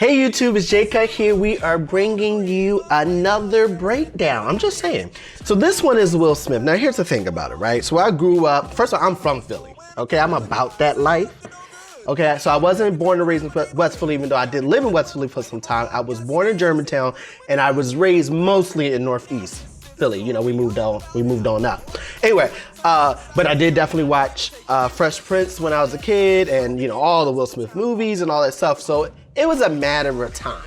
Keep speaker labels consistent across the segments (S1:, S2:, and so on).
S1: Hey YouTube, it's Cutt here. We are bringing you another breakdown. I'm just saying. So this one is Will Smith. Now here's the thing about it, right? So I grew up, first of all, I'm from Philly. Okay, I'm about that life. Okay, so I wasn't born and raised in West Philly, even though I did live in West Philly for some time. I was born in Germantown and I was raised mostly in Northeast Philly. You know, we moved on up. Anyway, but I did definitely watch Fresh Prince when I was a kid and, you know, all the Will Smith movies and all that stuff. So it was a matter of time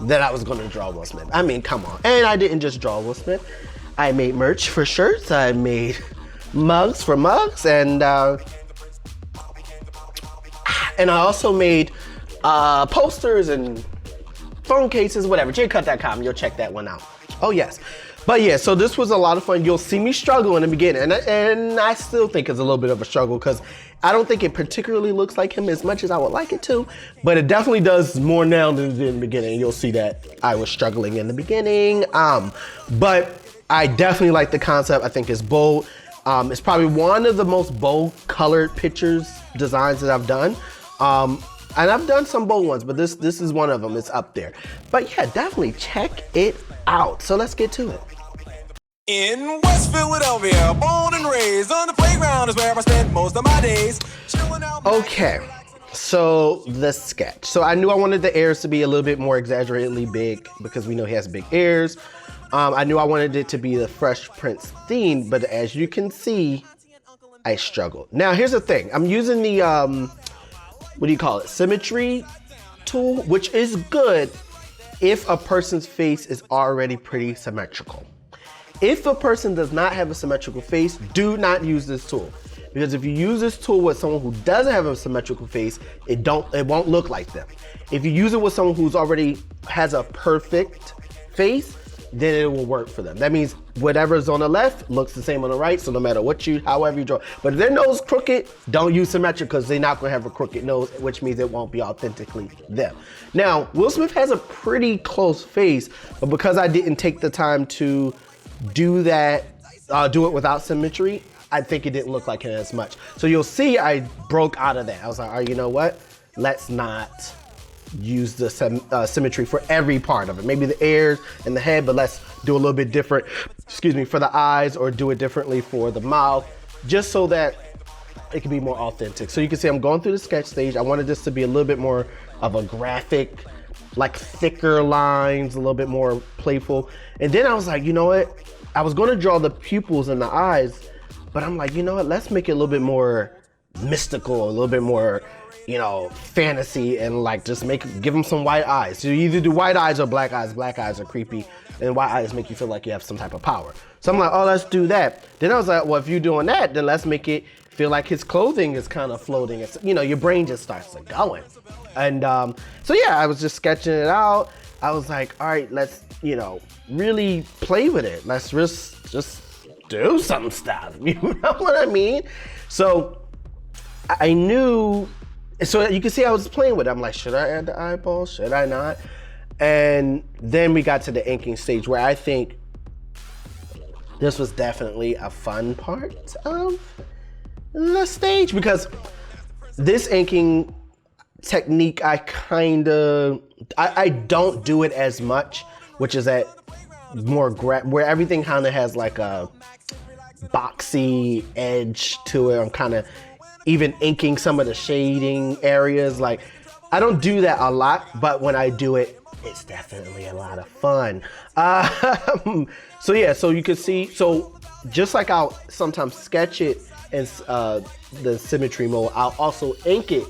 S1: that I was going to draw Will Smith. I mean, come on. And I didn't just draw Will Smith. I made merch for shirts. I made mugs for mugs. And I also made posters and phone cases, whatever. jcutt.com. You'll check that one out. Oh, yes. But yeah, so this was a lot of fun. You'll see me struggle in the beginning. And I still think it's a little bit of a struggle because I don't think it particularly looks like him as much as I would like it to. But it definitely does more now than it did in the beginning. You'll see that I was struggling in the beginning. But I definitely like the concept. I think it's bold. It's probably one of the most bold colored designs that I've done. And I've done some bold ones, but this is one of them. It's up there. But yeah, definitely check it out. So let's get to it.
S2: In West Philadelphia, born and raised on the playground is where I spent most of my days.
S1: Okay, so the sketch. So I knew I wanted the ears to be a little bit more exaggeratedly big because we know he has big ears. I knew I wanted it to be the Fresh Prince theme, but as you can see, I struggled. Now here's the thing. I'm using the, what do you call it? Symmetry tool, which is good if a person's face is already pretty symmetrical. If a person does not have a symmetrical face, do not use this tool. Because if you use this tool with someone who doesn't have a symmetrical face, it won't look like them. If you use it with someone who's already has a perfect face, then it will work for them. That means whatever's on the left looks the same on the right, so no matter however you draw. But if their nose crooked, don't use symmetric because they're not gonna have a crooked nose, which means it won't be authentically them. Now, Will Smith has a pretty close face, but because I didn't take the time to do that, do it without symmetry, I think it didn't look like him as much. So you'll see I broke out of that. I was like, all right, you know what? Let's not use the symmetry for every part of it. Maybe the ears and the head, but let's do a little bit different, excuse me, for the eyes, or do it differently for the mouth, just so that it can be more authentic. So you can see I'm going through the sketch stage. I wanted this to be a little bit more of a graphic, like thicker lines, a little bit more playful. And then I was like, you know what? I was gonna draw the pupils and the eyes, but I'm like, you know what? Let's make it a little bit more mystical, a little bit more, you know, fantasy, and like just give them some white eyes. So you either do white eyes or black eyes. Black eyes are creepy, and white eyes make you feel like you have some type of power. So I'm like, oh, let's do that. Then I was like, well, if you're doing that, then let's make it feel like his clothing is kind of floating. It's, you know, your brain just starts to going. And so yeah, I was just sketching it out. I was like, all right, let's, you know, really play with it. Let's just do some stuff. You know what I mean? So I knew, so you can see I was playing with it. I'm like, should I add the eyeballs? Should I not? And then we got to the inking stage where I think this was definitely a fun part of the stage, because this inking technique, I don't do it as much, which is at more where everything kind of has like a boxy edge to it. I'm kind of even inking some of the shading areas. Like, I don't do that a lot, but when I do it, it's definitely a lot of fun. So yeah, so you can see, so just like I'll sometimes sketch it in the symmetry mode, I'll also ink it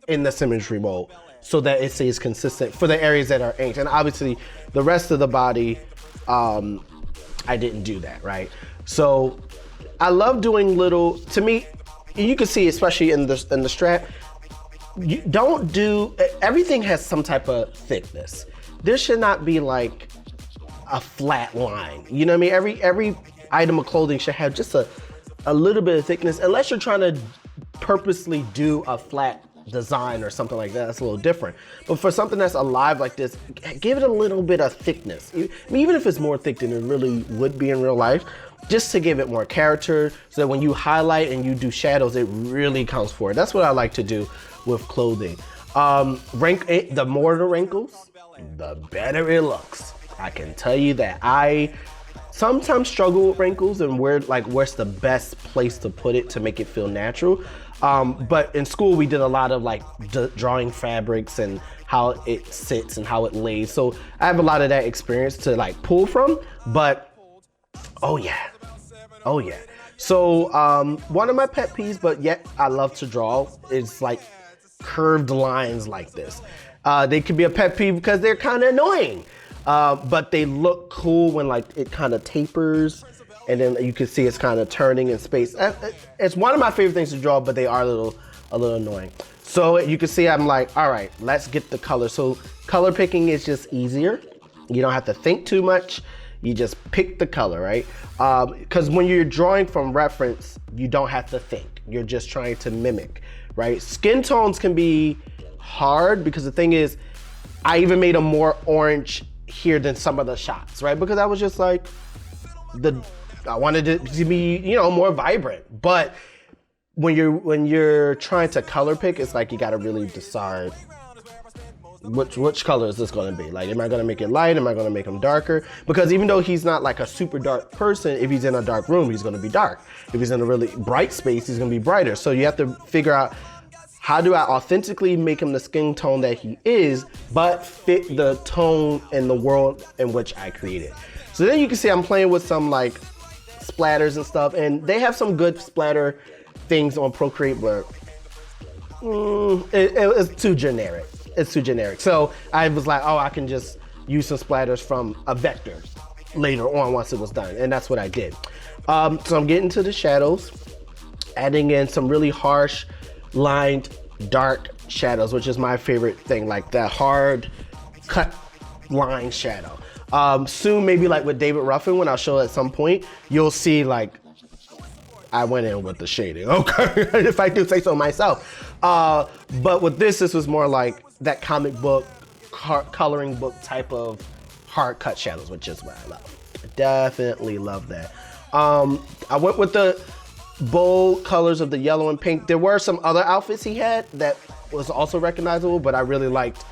S1: in the symmetry mode so that it stays consistent for the areas that are inked. And obviously the rest of the body, I didn't do that, right? So I love doing little, to me, you can see, especially in the strap, you don't do, everything has some type of thickness. There should not be like a flat line. You know what I mean? Every item of clothing should have just a little bit of thickness, unless you're trying to purposely do a flat design or something like that. That's a little different. But for something that's alive like this, give it a little bit of thickness. I mean, even if it's more thick than it really would be in real life, just to give it more character, so that when you highlight and you do shadows, it really counts for it. That's what I like to do with clothing. The more the wrinkles, the better it looks. I can tell you that. I sometimes struggle with wrinkles and where's the best place to put it to make it feel natural. But in school we did a lot of like drawing fabrics and how it sits and how it lays. So I have a lot of that experience to like pull from, but oh yeah. So one of my pet peeves, but yet I love to draw, is like curved lines like this. They can be a pet peeve because they're kind of annoying, but they look cool when like it kind of tapers and then you can see it's kind of turning in space. It's one of my favorite things to draw, but they are a little annoying. So you can see I'm like, all right, let's get the color. So color picking is just easier. You don't have to think too much. You just pick the color, right? Because when you're drawing from reference, you don't have to think. You're just trying to mimic, right? Skin tones can be hard because the thing is, I even made them more orange here than some of the shots, right? Because I was just like, I wanted it to be, you know, more vibrant. But when you're trying to color pick, it's like you gotta really decide which color is this gonna be? Like, am I gonna make it light? Am I gonna make him darker? Because even though he's not like a super dark person, if he's in a dark room, he's gonna be dark. If he's in a really bright space, he's gonna be brighter. So you have to figure out, how do I authentically make him the skin tone that he is, but fit the tone and the world in which I created? So then you can see I'm playing with some like splatters and stuff, and they have some good splatter things on Procreate, but it's too generic. It's too generic. So I was like, oh, I can just use some splatters from a vector later on once it was done. And that's what I did. So I'm getting to the shadows, adding in some really harsh lined dark shadows, which is my favorite thing, like that hard cut line shadow. Soon, maybe like with David Ruffin, when I'll show at some point, you'll see like I went in with the shading, okay, if I do say so myself. But with this was more like that comic book, coloring book type of hard cut shadows, which is what I love. I definitely love that. I went with the bold colors of the yellow and pink. There were some other outfits he had that was also recognizable, but I really liked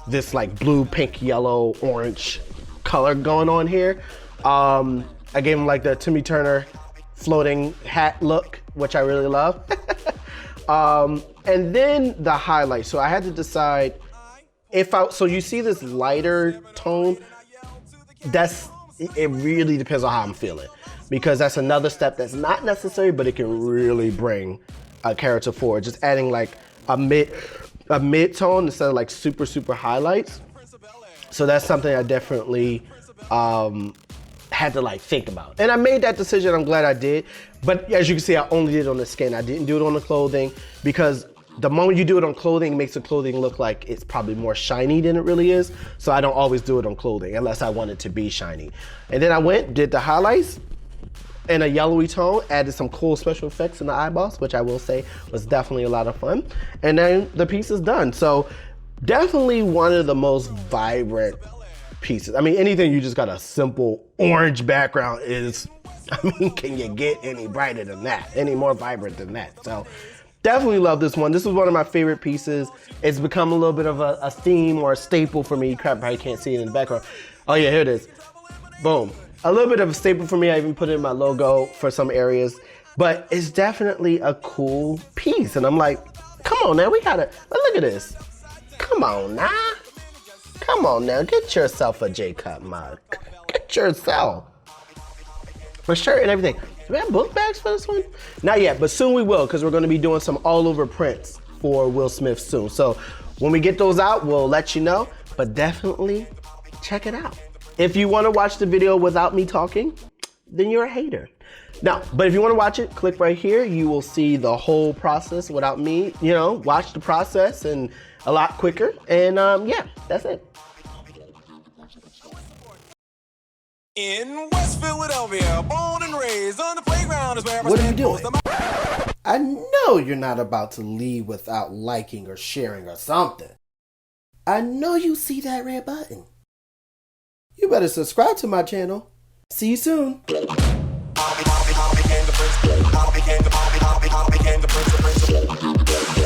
S1: this like blue, pink, yellow, orange color going on here. I gave him like the Timmy Turner floating hat look, which I really love. And then the highlight. So I had to decide so you see this lighter tone, it really depends on how I'm feeling, because that's another step that's not necessary, but it can really bring a character forward. Just adding like a mid-tone instead of like super, super highlights. So that's something I definitely had to like think about. And I made that decision, I'm glad I did. But as you can see, I only did it on the skin. I didn't do it on the clothing, because the moment you do it on clothing, it makes the clothing look like it's probably more shiny than it really is. So I don't always do it on clothing unless I want it to be shiny. And then I did the highlights in a yellowy tone, added some cool special effects in the eyeballs, which I will say was definitely a lot of fun. And then the piece is done. So definitely one of the most vibrant pieces. I mean, anything you just got a simple orange background is, I mean, can you get any brighter than that? Any more vibrant than that? So definitely love this one. This was one of my favorite pieces. It's become a little bit of a theme or a staple for me. Crap, I can't see it in the background. Oh yeah, here it is. Boom. A little bit of a staple for me. I even put it in my logo for some areas, but it's definitely a cool piece. And I'm like, come on now, look at this. Come on now. Come on now, get yourself a J-Cutt mug. Get yourself. For shirt and everything. Do we have book bags for this one? Not yet, but soon we will, because we're going to be doing some all over prints for Will Smith soon. So when we get those out, we'll let you know, but definitely check it out. If you want to watch the video without me talking, then you're a hater. No, but if you want to watch it, click right here. You will see the whole process without me, watch the process and a lot quicker. And yeah, that's it.
S2: In West Philadelphia, born and raised on the playground is where I
S1: What are you
S2: spend
S1: doing?
S2: most of my...
S1: I know you're not about to leave without liking or sharing or something. I know you see that red button. You better subscribe to my channel. See you soon.
S2: I became the prince.